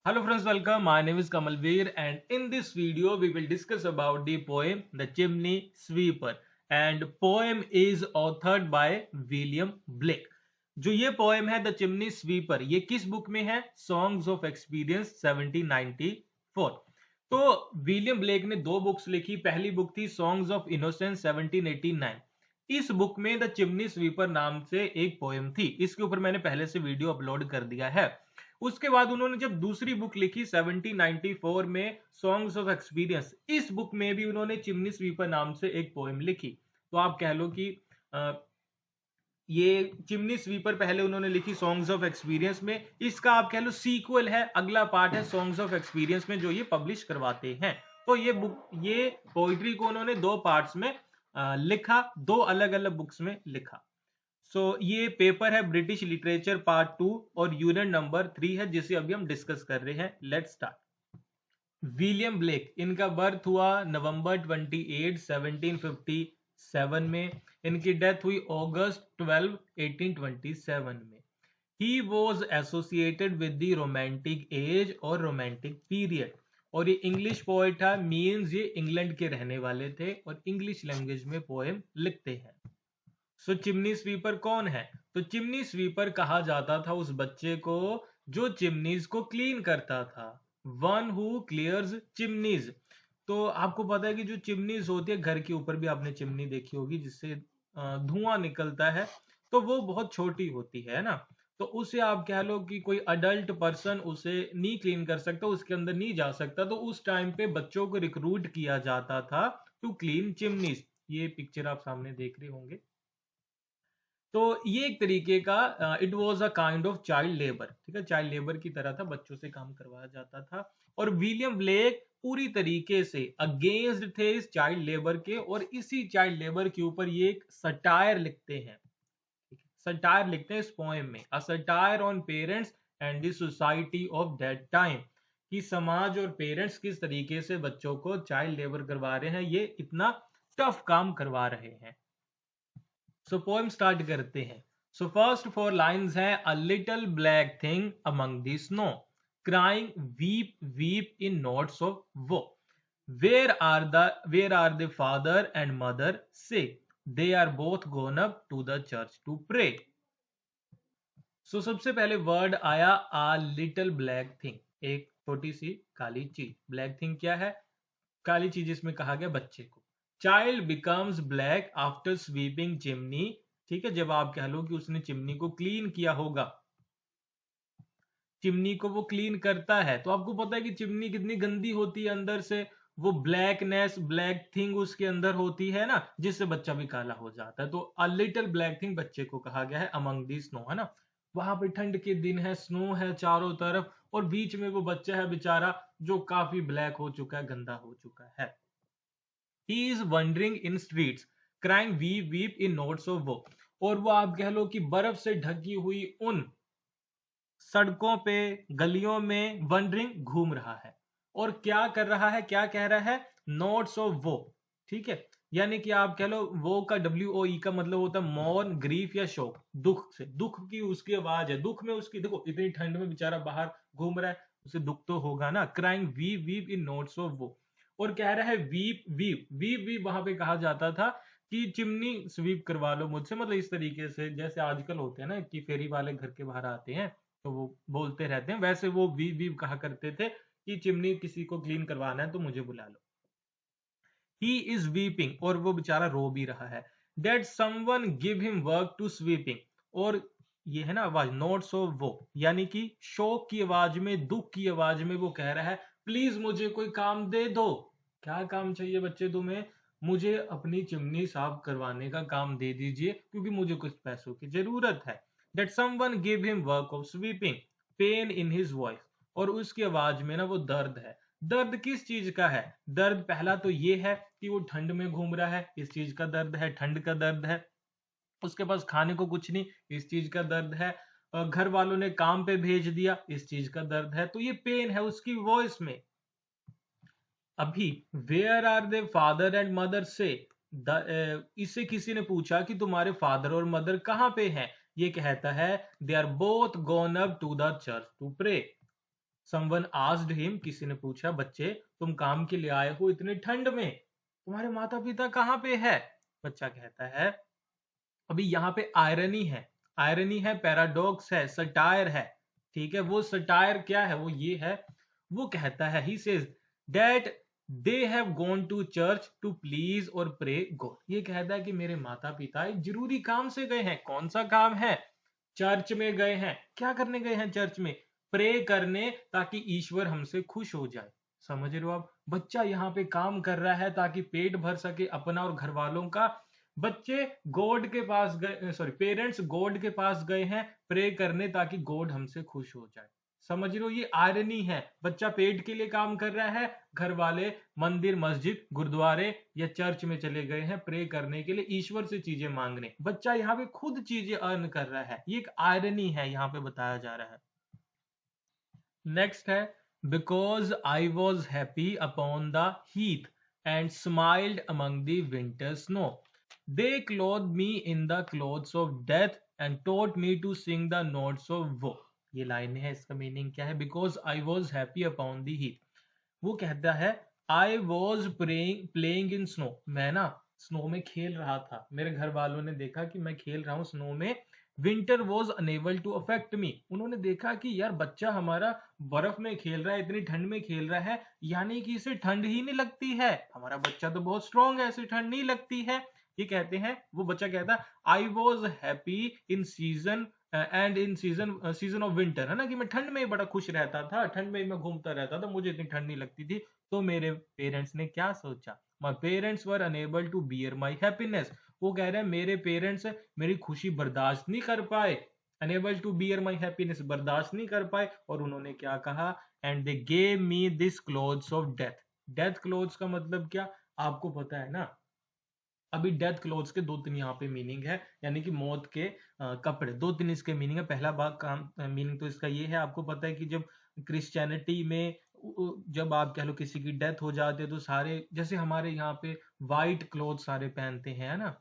Hello friends, welcome. My name is Kamalveer and in this video we will discuss about the poem The Chimney Sweeper and poem is authored by William Blake. जो ये poem है the chimney sweeper ये किस book में है? Songs of experience 1794। तो William Blake ने दो बुक्स लिखी। पहली बुक थी सॉन्ग्स ऑफ इनोसेंस 1789। इस बुक में द चिमनी स्वीपर नाम से एक पोएम थी। इसके ऊपर मैंने पहले से वीडियो अपलोड कर दिया है। उसके बाद उन्होंने जब दूसरी बुक लिखी 1794 में सॉन्ग्स ऑफ एक्सपीरियंस, इस बुक में भी उन्होंने चिमनी स्वीपर नाम से एक पोएम लिखी। तो आप कह लो कि ये चिमनी स्वीपर पहले उन्होंने लिखी सॉन्ग्स ऑफ एक्सपीरियंस में, इसका आप कह लो सीक्वल है, अगला पार्ट है सॉन्ग्स ऑफ एक्सपीरियंस में जो ये पब्लिश करवाते हैं। तो ये पोइट्री को उन्होंने दो पार्ट्स में लिखा, दो अलग अलग बुक्स में लिखा। ये पेपर है ब्रिटिश लिटरेचर पार्ट 2 और यूनिट नंबर 3 है जिसे अभी हम डिस्कस कर रहे हैं। Let's start. विलियम ब्लेक, इनका बर्थ हुआ नवंबर 28 1757 में। इनकी डेथ हुई अगस्त 12 1827 में। He was associated with the romantic as और रोमांटिक पीरियड और ये इंग्लिश पोएट था। मीन्स ये इंग्लैंड के रहने वाले थे और इंग्लिश लैंग्वेज में पोएम लिखते हैं। चिमनी स्वीपर कौन है? तो चिमनी स्वीपर कहा जाता था उस बच्चे को जो चिमनीज को क्लीन करता था। One who clears chimneys. तो आपको पता है कि जो चिमनीज होती है, घर के ऊपर भी आपने चिमनी देखी होगी जिससे धुआं निकलता है, तो वो बहुत छोटी होती है ना। तो उसे आप कह लो कि कोई अडल्ट पर्सन उसे नहीं क्लीन कर सकता, उसके अंदर नहीं जा सकता। तो उस टाइम पे बच्चों को रिक्रूट किया जाता था टू क्लीन चिमनीज। ये पिक्चर आप सामने देख रहे होंगे। तो ये एक तरीके का it was a kind of child labour. ठीक है, चाइल्ड लेबर की तरह था, बच्चों से काम करवाया जाता था। और विलियम ब्लेक पूरी तरीके से अगेंस्ट थे इस चाइल्ड लेबर के, और इसी चाइल्ड लेबर के ऊपर ये एक सटायर लिखते हैं। सटायर लिखते हैं इस पोएम में, a satire on parents and the society of that time, कि समाज और पेरेंट्स किस तरीके से बच्चों को चाइल्ड लेबर करवा रहे हैं, ये इतना टफ काम करवा रहे हैं। पोएम स्टार्ट करते हैं। फर्स्ट फोर लाइन्स है, a little black thing among the snow crying weep weep in notes of woe where are the father and mother say they are both gone up to the church to pray. सबसे पहले word आया आ little black thing, एक छोटी सी काली चीज। Black thing क्या है? काली चीज। इसमें कहा गया बच्चे को। Child becomes black after sweeping chimney. ठीक है, जब आप कह लो कि उसने चिमनी को क्लीन किया होगा, चिमनी को वो क्लीन करता है, तो आपको पता है कि चिमनी कितनी गंदी होती है अंदर से। वो ब्लैकनेस, ब्लैक थिंग उसके अंदर होती है ना, जिससे बच्चा भी काला हो जाता है। तो अ लिटिल ब्लैक थिंग बच्चे को कहा गया है अमंग दी स्नो, है ना। वहां पे ठंड के दिन है, स्नो है चारों तरफ, और बीच में वो बच्चा है बेचारा जो काफी ब्लैक हो चुका है, गंदा हो चुका है। He is wandering in streets, crying weep weep in notes of woe। और वो आप कह लो कि बर्फ से ढकी हुई उन सड़कों पे, गलियों में वंडरिंग घूम रहा है। और क्या कर रहा है, क्या कह रहा है? नोट्स ऑफ वो। ठीक है, यानी कि आप कह लो वो का WOE का मतलब होता है मौन, ग्रीफ या शोक, दुख से। दुख की उसकी आवाज है, दुख में उसकी, देखो इतनी ठंड में बेचारा बाहर घूम रहा है, उसे दुख तो होगा ना। Crying weep weep in notes of वो। और कह रहा है वीप वीप वीप वीप। वहां पे कहा जाता था कि चिमनी स्वीप करवा लो मुझसे, मतलब इस तरीके से जैसे आजकल होते हैं ना कि फेरी वाले घर के बाहर आते हैं तो वो बोलते रहते हैं, वैसे वो वीप वीप कहा करते थे कि चिमनी किसी को क्लीन करवाना है तो मुझे बुला लो। ही इज वीपिंग, और वो बेचारा रो भी रहा है। That someone give him work to sweeping. और ये है ना आवाज, नोट्स ऑफ वो, यानी कि शोक की आवाज में, दुख की आवाज में वो कह रहा है प्लीज मुझे कोई काम दे दो। क्या काम चाहिए बच्चे तुम्हें? मुझे अपनी चिमनी साफ करवाने का काम दे दीजिए क्योंकि मुझे कुछ पैसों की जरूरत है। That someone give him work of sweeping, pain in his voice. और उसकी आवाज में ना वो दर्द है। दर्द किस चीज का है? दर्द पहला तो ये है कि वो ठंड में घूम रहा है, इस चीज का दर्द है, ठंड का दर्द है। उसके पास खाने को कुछ नहीं, इस चीज का दर्द है। घर वालों ने काम पे भेज दिया, इस चीज का दर्द है। तो ये पेन है उसकी वॉइस में। अभी where are they father and mother से, इससे किसी ने पूछा कि तुम्हारे फादर और मदर कहाँ पे हैं? ये कहता है they are both gone up to the church to pray. Someone asked him, किसी ने पूछा, बच्चे तुम काम के लिए आए हो इतने ठंड में, तुम्हारे माता पिता कहाँ पे है? बच्चा कहता है, अभी यहाँ पे आयरनी है, पैराडॉक्स है, सटायर है। ठीक है, वो सटायर क्या है? वो ये है, वो कहता है, he says that they have gone to church to please और प्रे गॉड। ये कहता है कि मेरे माता पिता एक जरूरी काम से गए हैं। कौन सा काम है? चर्च में गए हैं। क्या करने गए हैं चर्च में? प्रे करने, ताकि ईश्वर हमसे खुश हो जाए। समझ रहे हो आप? बच्चा यहाँ पे काम कर रहा है ताकि पेट भर सके अपना और घर वालों का। बच्चे गॉड के पास गए, सॉरी पेरेंट्स गॉड के पास गए हैं प्रे करने ताकि गॉड हमसे खुश हो जाए। समझ रहे हो? ये आयरनी है। बच्चा पेट के लिए काम कर रहा है, घर वाले मंदिर, मस्जिद, गुरुद्वारे या चर्च में चले गए हैं प्रे करने के लिए, ईश्वर से चीजें मांगने। बच्चा यहाँ पे खुद चीजें अर्न कर रहा है। ये एक आयरनी है, यहाँ पे बताया जा रहा है। नेक्स्ट है, because I was happy upon the heath and smiled among the winter snow, they clothe me in the clothes of death and taught me to sing the notes of woe. ये line है, इसका meaning क्या है? Because I was happy upon the heath, वो कहता है I was playing in snow, मैं ना स्नो में खेल रहा था। मेरे घर वालों ने देखा कि मैं खेल रहा हूँ स्नो में। Winter was unable to affect me, उन्होंने देखा कि यार बच्चा हमारा बर्फ में खेल रहा है, इतनी ठंड में खेल रहा है, यानी कि इसे ठंड ही नहीं लगती है। हमारा बच्चा तो बहुत स्ट्रांग है, इसे ठंड नहीं लगती है। ये कहते हैं, वो बच्चा कहता है I was happy in season and in season of winter, है ना, कि मैं ठंड में बड़ा खुश रहता था, ठंड में मैं घूमता रहता था, मुझे इतनी ठंड नहीं लगती थी। तो मेरे पेरेंट्स ने क्या सोचा? My parents were unable to bear my happiness, वो कह रहे हैं मेरे पेरेंट्स मेरी खुशी बर्दाश्त नहीं कर पाए। Unable to bear my happiness, बर्दाश्त नहीं कर पाए, और उन्होंने क्या कहा? And they gave me this clothes of death. Death clothes का मतलब क्या? आपको पता है ना, अभी डेथ क्लोथ्स के दो तीन यहाँ पे मीनिंग है, यानी कि मौत के कपड़े। दो तीन इसके मीनिंग है। पहला भाग का मीनिंग तो इसका ये है, आपको पता है कि जब क्रिश्चियनिटी में जब आप कह लो किसी की डेथ हो जाती है तो सारे, जैसे हमारे यहाँ पे वाइट क्लोथ सारे पहनते हैं, है ना,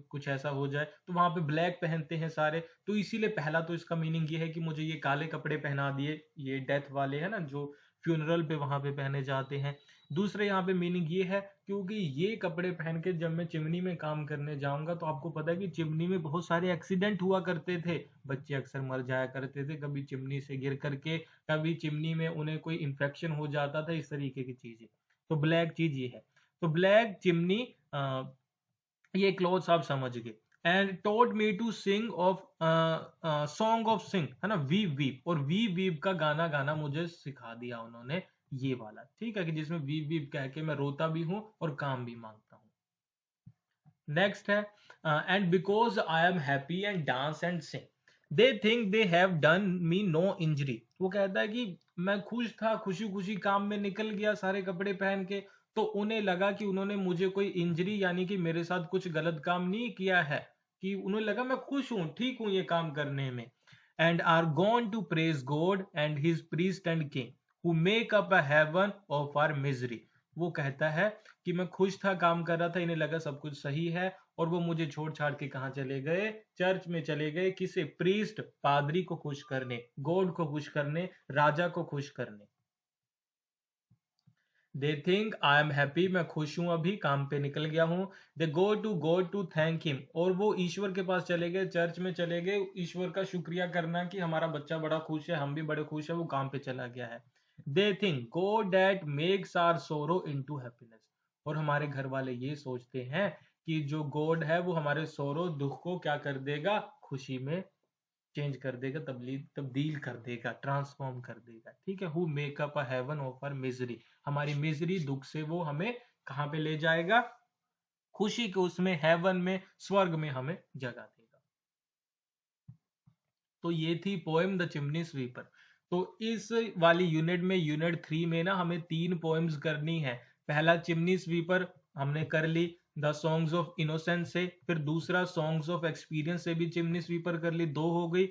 कुछ ऐसा हो जाए तो वहां पे ब्लैक पहनते हैं सारे। तो इसीलिए पहला तो इसका मीनिंग ये है कि मुझे ये काले कपड़े पहना दिए, ये डेथ वाले है ना, जो फ्यूनरल पे वहां पे पहने जाते हैं। दूसरे यहाँ पे मीनिंग ये है, क्योंकि ये कपड़े पहन के जब मैं चिमनी में काम करने जाऊंगा तो आपको पता है कि चिमनी में बहुत सारे एक्सीडेंट हुआ करते थे, बच्चे अक्सर मर जाया करते थे, कभी चिमनी से गिर करके, कभी चिमनी में उन्हें कोई इन्फेक्शन हो जाता था, इस तरीके की चीजें। तो ब्लैक चीज ये है। तो ब्लैक चिमनी, ये क्लोथ्स आप समझ गए। And taught me to sing of song of sing, है ना, वी वीप, और वी वीप का गाना गाना मुझे सिखा दिया उन्होंने, ये वाला। ठीक है, कि जिसमें वी वीप कह के मैं रोता भी हूं और काम भी मांगता हूं। नेक्स्ट है, and because I am happy and dance and Singh, they think they have done me know injury. वो कहता है कि मैं खुश था, खुशी खुशी काम में निकल गया सारे कपड़े पहन के, तो उन्हें लगा कि उन्होंने मुझे कोई इंजरी, यानी कि मेरे साथ कुछ गलत काम नहीं किया है, कि उन्हें लगा मैं खुश हूं, ठीक हूं ये काम करने में। And are gone to praise God and his priest and king who make up a heaven of our misery. वो कहता है कि मैं खुश था, काम कर रहा था, इन्हें लगा सब कुछ सही है, और वो मुझे छोड़ छाड़ के कहा चले गए? चर्च में चले गए। किसे? प्रीस्ट, पादरी को खुश करने, गॉड को खुश करने, राजा को खुश करने। They think I am happy, मैं खुश हूं, अभी काम पे निकल गया हूं। They go to God to thank him, और वो ईश्वर के पास चले गए, चर्च में चले गए, ईश्वर का शुक्रिया करना कि हमारा बच्चा बड़ा खुश है, हम भी बड़े खुश है, वो काम पे चला गया है। They think God that makes are सोरो इनटू हैप्पीनेस, और हमारे घर वाले ये सोचते हैं कि जो गॉड है वो हमारे सोरो, दुख को क्या कर देगा? खुशी में चेंज कर देगा, तब्दील कर देगा, ट्रांसफॉर्म कर देगा। ठीक है, who make up a heaven of our misery, हमारी मिजरी, दुख से वो हमें कहां पे ले जाएगा? खुशी के उसमें, हेवन में, स्वर्ग में हमें जगह देगा। तो ये थी पोएम द चिमनी स्वीपर। तो इस वाली यूनिट में, यूनिट 3 में ना, हमें 3 पोएम्स करनी है। पहला चिमनी स्वीपर हमने कर ली द सॉन्ग्स ऑफ इनोसेंस से, फिर दूसरा सॉन्ग्स ऑफ एक्सपीरियंस से भी चिमनी स्वीपर कर ली, 2 हो गई।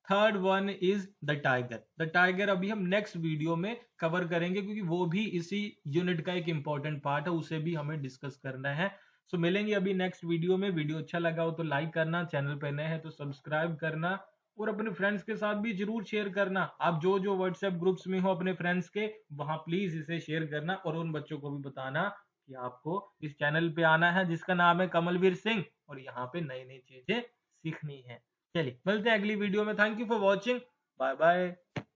Third one is the tiger. The tiger अभी हम नेक्स्ट वीडियो में कवर करेंगे, क्योंकि वो भी इसी यूनिट का एक इंपॉर्टेंट पार्ट है, उसे भी हमें डिस्कस करना है। सो मिलेंगे अभी नेक्स्ट वीडियो में। वीडियो अच्छा लगा हो तो लाइक करना, चैनल पर नए हैं तो सब्सक्राइब करना, और अपने फ्रेंड्स के साथ भी जरूर शेयर करना। आप जो जो व्हाट्सएप ग्रुप्स में हो अपने फ्रेंड्स के, वहां प्लीज इसे शेयर करना और उन बच्चों को भी बताना कि आपको इस चैनल पे आना है जिसका नाम है कमलवीर सिंह, और यहाँ पे नई नई चीजें सीखनी है। चलिए मिलते हैं अगली वीडियो में। Thank you for watching. Bye bye.